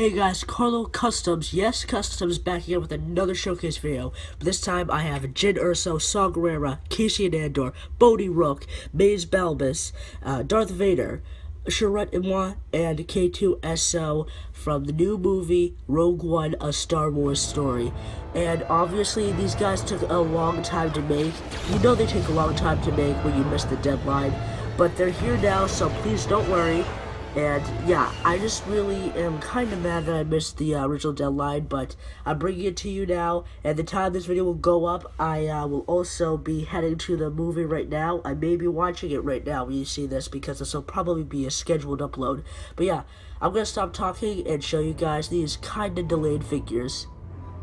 Hey guys, Carlow Customs, yes, Customs back again with another showcase video. But this time I have Jyn Erso, Gerrera, Cassian Andor, Bodhi Rook, Baze Malbus, Darth Vader, Chirrut Îmwe, and K2SO from the new movie Rogue One, A Star Wars Story. And obviously these guys took a long time to make. You know they take a long time to make when you miss the deadline. But they're here now, so please don't worry. And yeah, I just really am kind of mad that I missed the original deadline, but I'm bringing it to you now. And the time this video will go up, I will also be heading to the movie right now. I may be watching it right now when you see this, because this will probably be a scheduled upload. But yeah, I'm going to stop talking and show you guys these kind of delayed figures.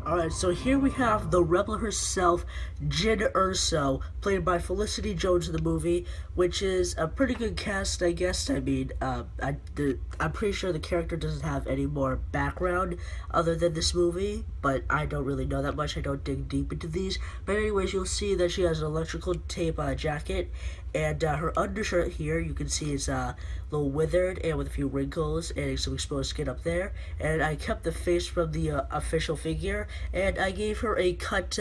Alright, so here we have the rebel herself, Jyn Erso, played by Felicity Jones in the movie, which is a pretty good cast, I guess. I mean, I'm pretty sure the character doesn't have any more background other than this movie, but I don't really know that much. I don't dig deep into these. But anyways, you'll see that she has an electrical tape jacket, and her undershirt here, you can see is a little withered and with a few wrinkles and some exposed skin up there. And I kept the face from the official figure, and I gave her a cut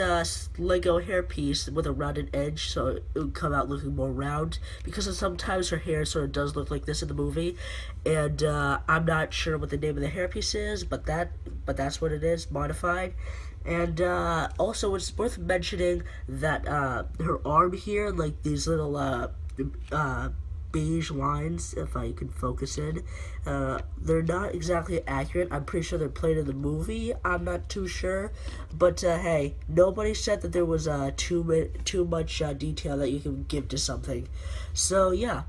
Lego hairpiece with a rounded edge, so it would come out looking more round, because sometimes her hair sort of does look like this in the movie. And I'm not sure what the name of the hairpiece is, but that's what it is, modified. And also it's worth mentioning that her arm here, like these little beige lines, if I can focus in, they're not exactly accurate. I'm pretty sure they're played in the movie. I'm not too sure, but hey, nobody said that there was too much detail that you can give to something. So yeah,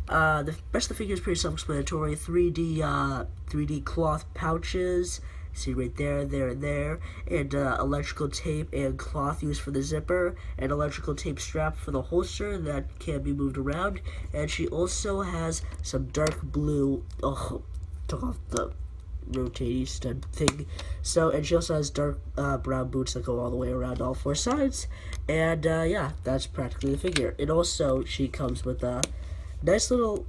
the rest of the figure is pretty self-explanatory. 3D cloth pouches. See right there, there, and there, and electrical tape and cloth used for the zipper, and electrical tape strap for the holster that can be moved around. And she also has some dark blue, took off the rotating stud thing. So, and she also has dark brown boots that go all the way around all four sides. And yeah, that's practically the figure. And also, she comes with a nice little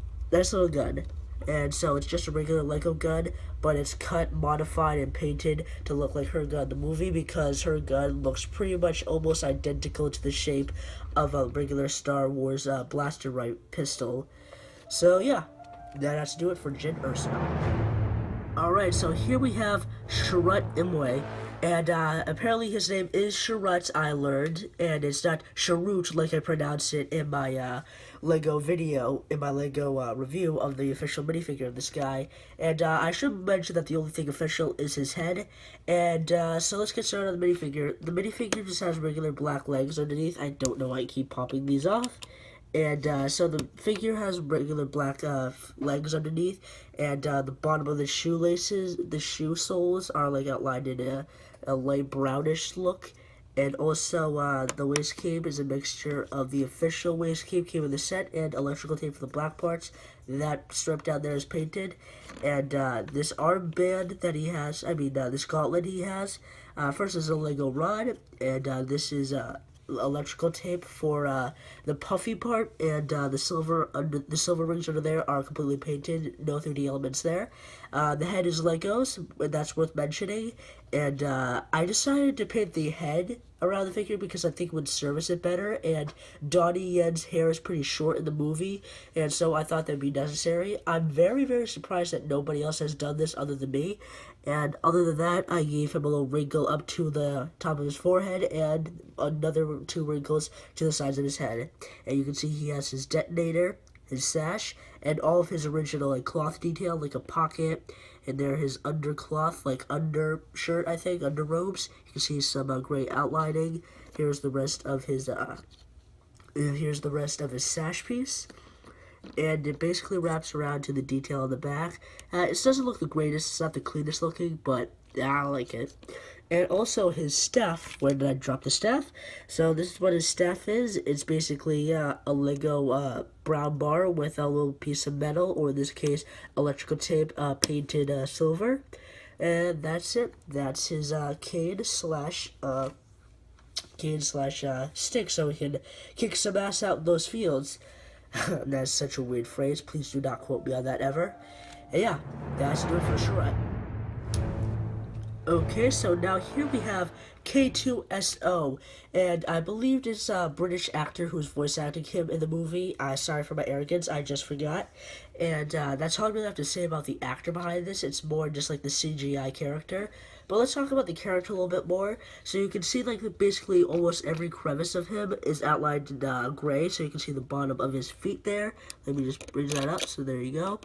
gun. And so it's just a regular Lego gun, but it's cut, modified, and painted to look like her gun in the movie, because her gun looks pretty much almost identical to the shape of a regular Star Wars blaster right pistol. So yeah, that has to do it for Jyn Erso. Alright, so here we have Chirrut Îmwe, and apparently his name is Chirrut, I learned, and it's not Chirrut like I pronounced it in my Lego video, in my Lego review of the official minifigure of this guy. And I should mention that the only thing official is his head. And so let's get started on the minifigure. The minifigure just has regular black legs underneath. I don't know why I keep popping these off. And so the figure has regular black legs underneath, and the bottom of the shoelaces, the shoe soles are like outlined in a light brownish look. And also the waist cape is a mixture of the official waist cape came in the set and electrical tape for the black parts. That strip down there is painted. And this armband that he has, this gauntlet he has, first is a Lego rod, and this is electrical tape for the puffy part, and the silver rings under there are completely painted, no 3D elements there. The head is Legos, and that's worth mentioning. And I decided to paint the head around the figure because I think it would service it better, and Donnie Yen's hair is pretty short in the movie, and so I thought that would be necessary. I'm very, very surprised that nobody else has done this other than me. And other than that, I gave him a little wrinkle up to the top of his forehead and another 2 wrinkles to the sides of his head. And you can see he has his detonator, his sash, and all of his original cloth detail, like a pocket, and there his undercloth, like undershirt, I think, underrobes. You can see some gray outlining. Here's the rest of his sash piece. And it basically wraps around to the detail on the back. It doesn't look the greatest, it's not the cleanest looking, but I like it. And also his staff, where did I drop the staff? So this is what his staff is. It's basically a Lego brown bar with a little piece of metal, or in this case, electrical tape painted silver. And that's it. That's his cane slash stick, so he can kick some ass out in those fields. That's such a weird phrase. Please do not quote me on that ever. And yeah, that's do it for Chirrut. Okay, so now here we have K2SO, and I believe this British actor who's voice acting him in the movie. Sorry for my arrogance, I just forgot. And that's all I really have to say about the actor behind this. It's more just like the CGI character. But let's talk about the character a little bit more. So you can see like basically almost every crevice of him is outlined in gray. So you can see the bottom of his feet there. Let me just bring that up. So there you go.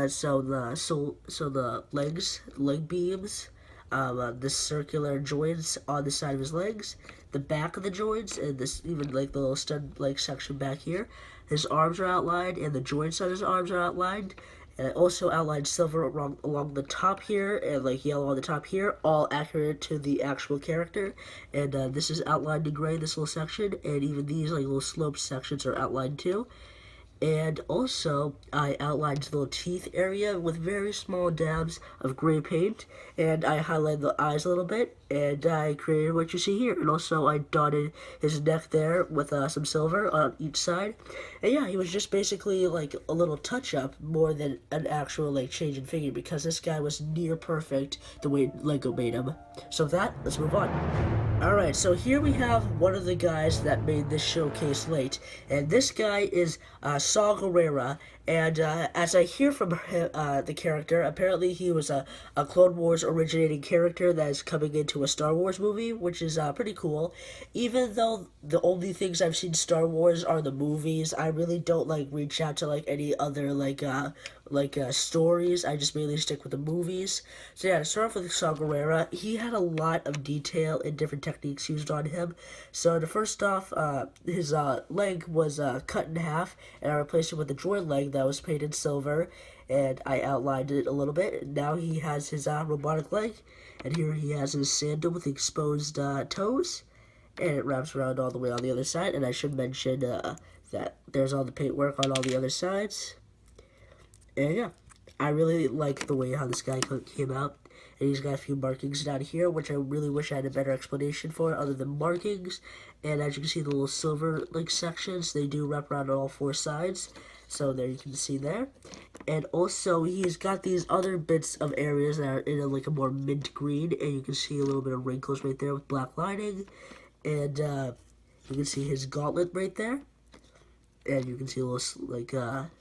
So the leg beams. The circular joints on the side of his legs, the back of the joints, and this even like the little stud like section back here. His arms are outlined, and the joints on his arms are outlined. And I also outlined silver along the top here, and like yellow on the top here, all accurate to the actual character. And this is outlined in gray, this little section, and even these like little slope sections are outlined too. And also, I outlined the little teeth area with very small dabs of gray paint, and I highlighted the eyes a little bit, and I created what you see here. And also, I dotted his neck there with some silver on each side. And yeah, he was just basically like a little touch-up more than an actual like change in figure, because this guy was near perfect the way Lego made him. So with that, let's move on. Alright, so here we have one of the guys that made this showcase late, and this guy is Saw Gerrera, and as I hear from the character, apparently he was a Clone Wars originating character that is coming into a Star Wars movie, which is pretty cool. Even though the only things I've seen Star Wars are the movies, I really don't like reach out to like any other stories. I just mainly stick with the movies. So yeah, to start off with Saw Gerrera, he had a lot of detail and different techniques used on him. So the first off, his leg was cut in half, and I replaced it with a droid leg that was painted silver, and I outlined it a little bit. Now he has his robotic leg, and here he has his sandal with exposed toes, and it wraps around all the way on the other side. And I should mention that there's all the paintwork on all the other sides. And yeah, I really like the way how this guy came out. And he's got a few markings down here, which I really wish I had a better explanation for other than markings. And as you can see, the little silver like sections, they do wrap around on all four sides. So there you can see there. And also, he's got these other bits of areas that are in like a more mint green. And you can see a little bit of wrinkles right there with black lining. And you can see his gauntlet right there. And you can see little like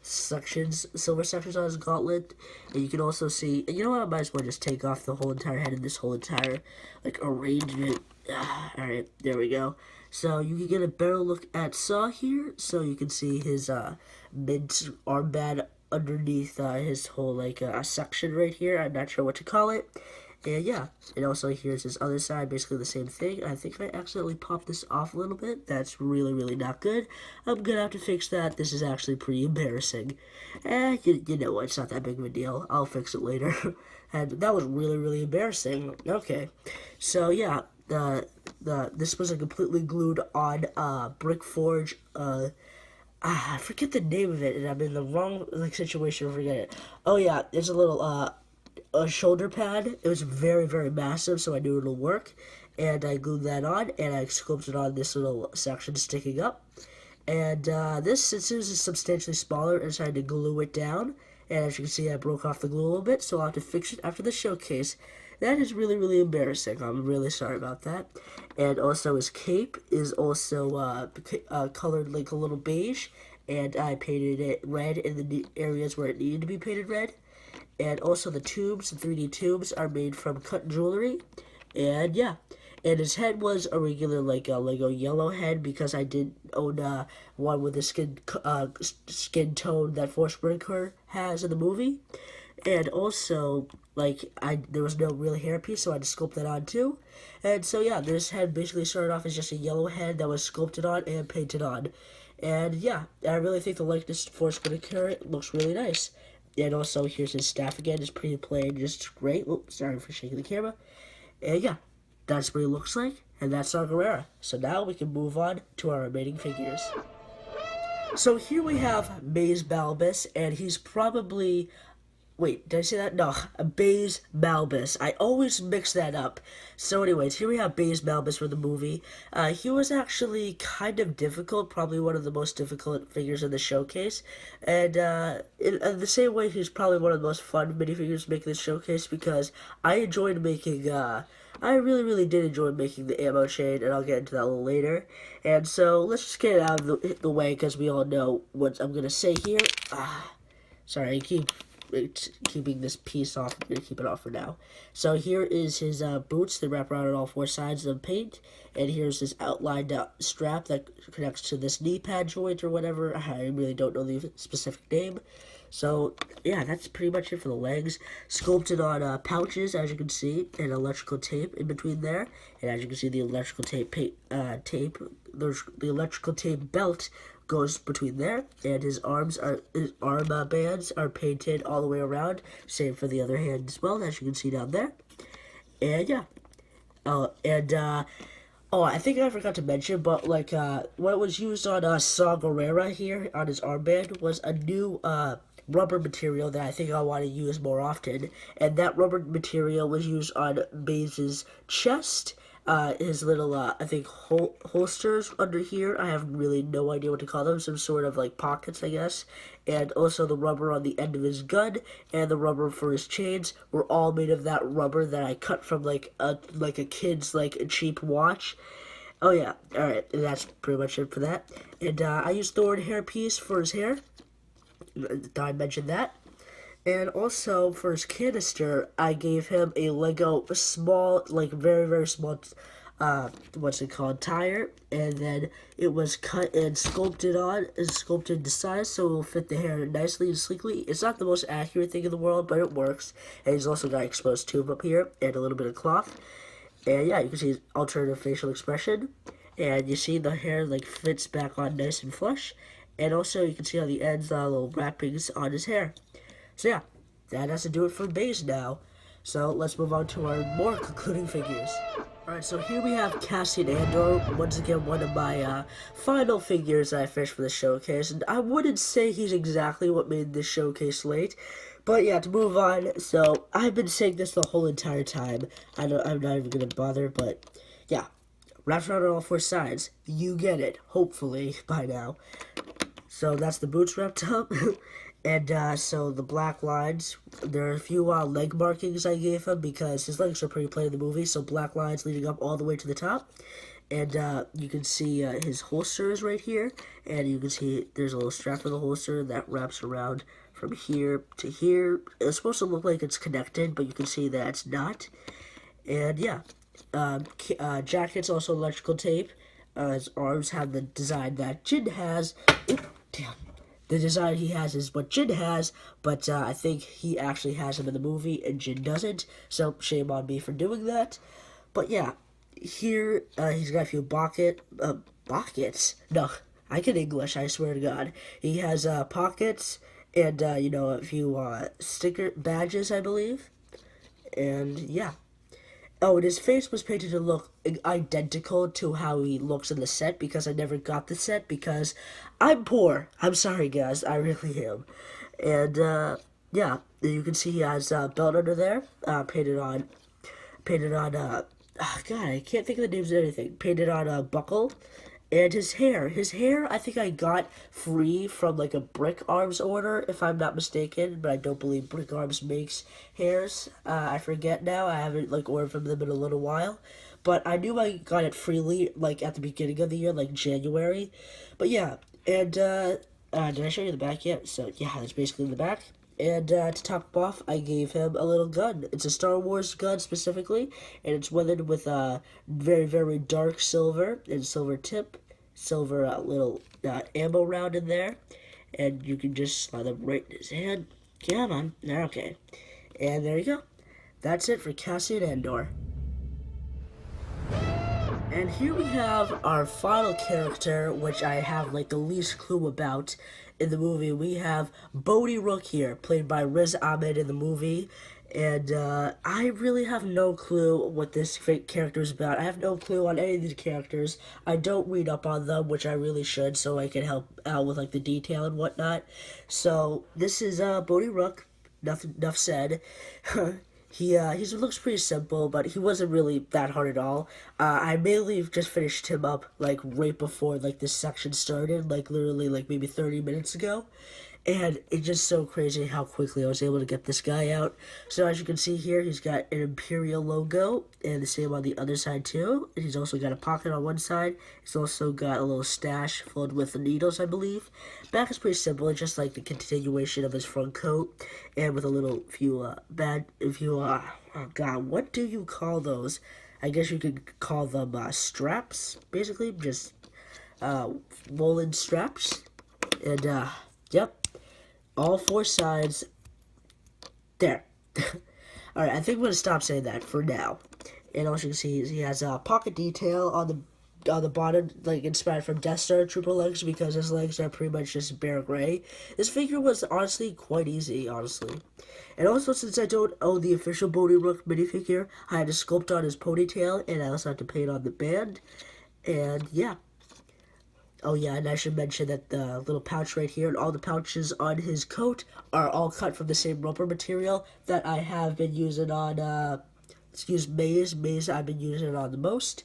sections, silver sections on his gauntlet, and you can also see. And you know what? I might as well just take off the whole entire head and this whole entire like arrangement. All right, there we go. So you can get a better look at Saw here. So you can see his mint armband underneath his whole like section right here. I'm not sure what to call it. And yeah, and also here's his other side, basically the same thing. I think I accidentally popped this off a little bit. That's really, really not good. I'm gonna have to fix that. This is actually pretty embarrassing. You know what, it's not that big of a deal. I'll fix it later. And that was really, really embarrassing. Okay, so yeah, this was a completely glued on brick forge. I forget the name of it, and I'm in the wrong like situation to forget it. Oh yeah, there's a little a shoulder pad. It was very, very massive, so I knew it'll work. And I glued that on, and I sculpted on this little section sticking up. And this is substantially smaller, and so I had to glue it down. And as you can see, I broke off the glue a little bit, so I'll have to fix it after the showcase. That is really, really embarrassing. I'm really sorry about that. And also his cape is also colored like a little beige, and I painted it red in the areas where it needed to be painted red. And also the tubes, the 3D tubes, are made from cut jewelry. And yeah, and his head was a regular like Lego yellow head, because I did own one with the skin tone that Force Whitaker has in the movie. And also, like, there was no real hairpiece, so I had to sculpt that on too. And so yeah, this head basically started off as just a yellow head that was sculpted on and painted on. And yeah, I really think the likeness to Force Whitaker looks really nice. And also, here's his staff again. It's pretty plain, just great. Oops, sorry for shaking the camera. And yeah, that's what he looks like. And that's our Gerrera. So now we can move on to our remaining figures. So here we have Baze Malbus, and he's probably Wait, did I say that? No, Baze Malbus. I always mix that up. So, anyways, here we have Baze Malbus for the movie. He was actually kind of difficult, probably one of the most difficult figures in the showcase. And in the same way, he's probably one of the most fun minifigures to make in the showcase because I enjoyed making. I really, really did enjoy making the ammo chain, and I'll get into that a little later. And so, let's just get it out of the way because we all know what I'm gonna say here. Sorry, I keep keeping this piece off. I'm going to keep it off for now. So here is his boots that wrap around on all four sides of the paint. And here's his outlined strap that connects to this knee pad joint or whatever. I really don't know the specific name. So, yeah, that's pretty much it for the legs. Sculpted on pouches, as you can see, and electrical tape in between there. And as you can see, the electrical tape, the electrical tape belt goes between there, and his arm bands are painted all the way around. Same for the other hand as well, as you can see down there. And yeah, oh, I think I forgot to mention, but like what was used on Saw Gerrera here on his armband was a new rubber material that I think I want to use more often, and that rubber material was used on Baze's chest. His little, I think, holsters under here. I have really no idea what to call them. Some sort of, like, pockets, I guess. And also the rubber on the end of his gun and the rubber for his chains were all made of that rubber that I cut from, like a kid's, like, a cheap watch. Oh, yeah. Alright, that's pretty much it for that. And, I used the word hairpiece for his hair. Thought I mentioned that. And also, for his canister, I gave him a Lego small, like, very, very small, what's it called, tire. And then it was cut and sculpted to size, so it will fit the hair nicely and sleekly. It's not the most accurate thing in the world, but it works. And he's also got exposed tube up here, and a little bit of cloth. And yeah, you can see his alternative facial expression. And you see the hair, like, fits back on nice and flush. And also, you can see on the ends, little wrappings on his hair. So yeah, that has to do it for Baze now. So let's move on to our more concluding figures. Alright, so here we have Cassian Andor, once again one of my final figures that I finished for the showcase. And I wouldn't say he's exactly what made this showcase late. But yeah, to move on, so I've been saying this the whole entire time. I'm not even going to bother, but yeah. Wrapped around on all four sides. You get it, hopefully, by now. So that's the boots wrapped up. And so the black lines, there are a few leg markings I gave him because his legs are pretty plain in the movie, so black lines leading up all the way to the top. And you can see his holster is right here, and you can see there's a little strap for the holster that wraps around from here to here. It's supposed to look like it's connected, but you can see that it's not. And yeah, jacket's also electrical tape. His arms have the design that Jyn has. Oop, damn. The design he has is what Jyn has, but I think he actually has him in the movie, and Jyn doesn't, so shame on me for doing that. But yeah, here, he's got a few pockets? No, I can English, I swear to God. He has, pockets, and, a few, sticker badges, I believe. And, yeah. Oh, and his face was painted to look identical to how he looks in the set because I never got the set because I'm poor. I'm sorry, guys. I really am. And, yeah, you can see he has a belt under there, painted on, God, I can't think of the names of anything. Painted on a buckle. And his hair, I think I got free from, like, a Brick Arms order, if I'm not mistaken, but I don't believe Brick Arms makes hairs. I forget now, I haven't, like, ordered from them in a little while, but I knew I got it freely, like, at the beginning of the year, like, January. But yeah, and, did I show you the back yet? So, yeah, that's basically the back. And to top off, I gave him a little gun. It's a Star Wars gun specifically, and it's weathered with a very, very dark silver and silver tip, silver little ammo round in there, and you can just slide them right in his hand. Come on, okay. And there you go. That's it for Cassian Andor. And here we have our final character, which I have like the least clue about in the movie. We have Bodhi Rook here, played by Riz Ahmed in the movie. And I really have no clue what this fake character is about. I have no clue on any of these characters. I don't read up on them, which I really should, so I can help out with like the detail and whatnot. So this is Bodhi Rook. enough said. He looks pretty simple, but he wasn't really that hard at all. I mainly just finished him up like right before like this section started, like literally like maybe 30 minutes ago. And it's just so crazy how quickly I was able to get this guy out. So as you can see here, he's got an Imperial logo, and the same on the other side too. And he's also got a pocket on one side. He's also got a little stash filled with needles, I believe. Back is pretty simple, it's just like the continuation of his front coat, and with a little oh god, what do you call those? I guess you could call them straps, basically, just woolen straps. And yep. All four sides. There. Alright, I think I'm going to stop saying that for now. And also you can see he has a pocket detail on the bottom, like inspired from Death Star Trooper legs, because his legs are pretty much just bare gray. This figure was honestly quite easy, honestly. And also, since I don't own the official Bodhi Rook minifigure, I had to sculpt on his ponytail, and I also had to paint on the band. And yeah. Oh yeah, and I should mention that the little pouch right here and all the pouches on his coat are all cut from the same rubber material that I have been using on, Baze I've been using it on the most.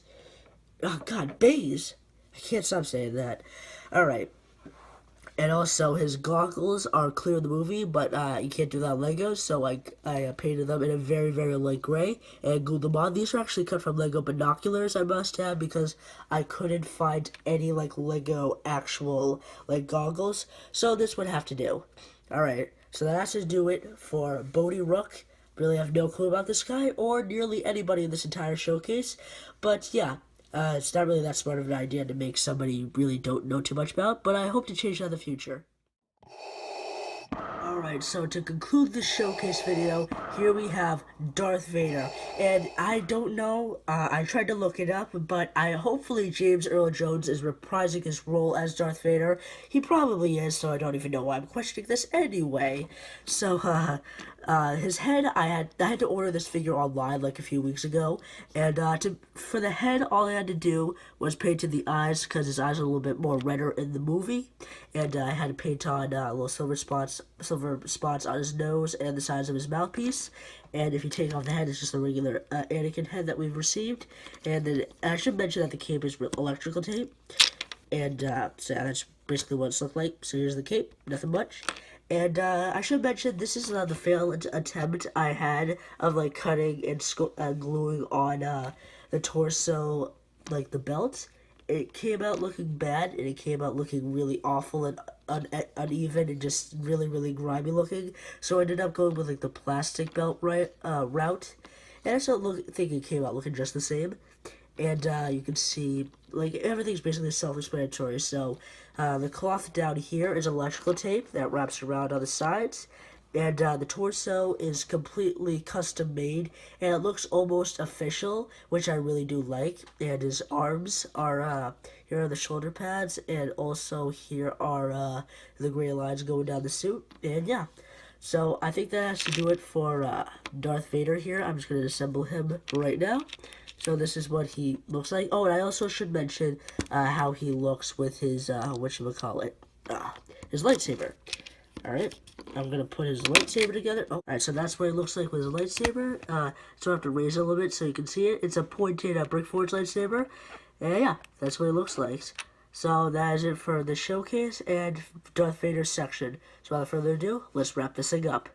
Oh god, Baze! I can't stop saying that. Alright. And also, his goggles are clear in the movie, but you can't do that on Legos, so I painted them in a very, very light gray and glued them on. These are actually cut from Lego binoculars, I must have, because I couldn't find any, like, Lego actual, like, goggles, so this would have to do. Alright, so that has to do it for Bodhi Rook. Really have no clue about this guy, or nearly anybody in this entire showcase, but yeah. It's not really that smart of an idea to make somebody you really don't know too much about, but I hope to change that in the future. Alright, so to conclude this showcase video, here we have Darth Vader, and I don't know, I tried to look it up, but hopefully James Earl Jones is reprising his role as Darth Vader. He probably is, so I don't even know why I'm questioning this anyway. So, his head, I had to order this figure online like a few weeks ago, and for the head, all I had to do was paint in the eyes, because his eyes are a little bit more redder in the movie, and I had to paint on little silver spots on his nose and the sides of his mouthpiece. And if you take off the head, it's just a regular Anakin head that we've received. And then I should mention that the cape is electrical tape, and so yeah, that's basically what it's looked like. So here's the cape, nothing much. And I should mention, this is the failed attempt I had of like cutting and gluing on the torso, like the belt. It came out looking bad, and it came out looking really awful and uneven and just really, really grimy looking. So I ended up going with like the plastic belt route, and I still think it came out looking just the same. And you can see like everything's basically self-explanatory. So the cloth down here is electrical tape that wraps around on the sides. And the torso is completely custom made, and it looks almost official, which I really do like. And his arms are, here are the shoulder pads, and also here are the gray lines going down the suit. And yeah, so I think that has to do it for Darth Vader here. I'm just going to assemble him right now. So this is what he looks like. Oh, and I also should mention how he looks with his, whatchamacallit, his lightsaber. Alright, I'm going to put his lightsaber together. Oh, alright, so that's what it looks like with his lightsaber. So I have to raise it a little bit so you can see it. It's a pointed Brickforge lightsaber. And yeah, that's what it looks like. So that is it for the showcase and Darth Vader section. So without further ado, let's wrap this thing up.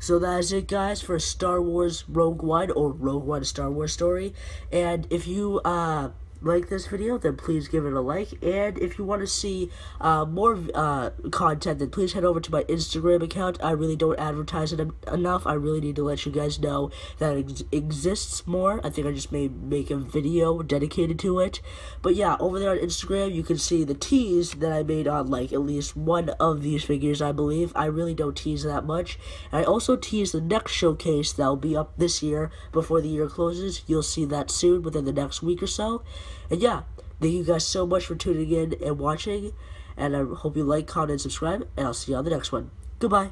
So that is it, guys, for Star Wars Rogue One, or Rogue One Star Wars story. And if you like this video, then please give it a like. And if you want to see more content, then please head over to my Instagram account. I really don't advertise it enough. I really need to let you guys know that it exists more. I think I just may make a video dedicated to it. But yeah, over there on Instagram, you can see the tease that I made on like at least one of these figures, I believe. I really don't tease that much. And I also tease the next showcase that will be up this year before the year closes. You'll see that soon, within the next week or so. And yeah, thank you guys so much for tuning in and watching, and I hope you like, comment, and subscribe, and I'll see you on the next one. Goodbye.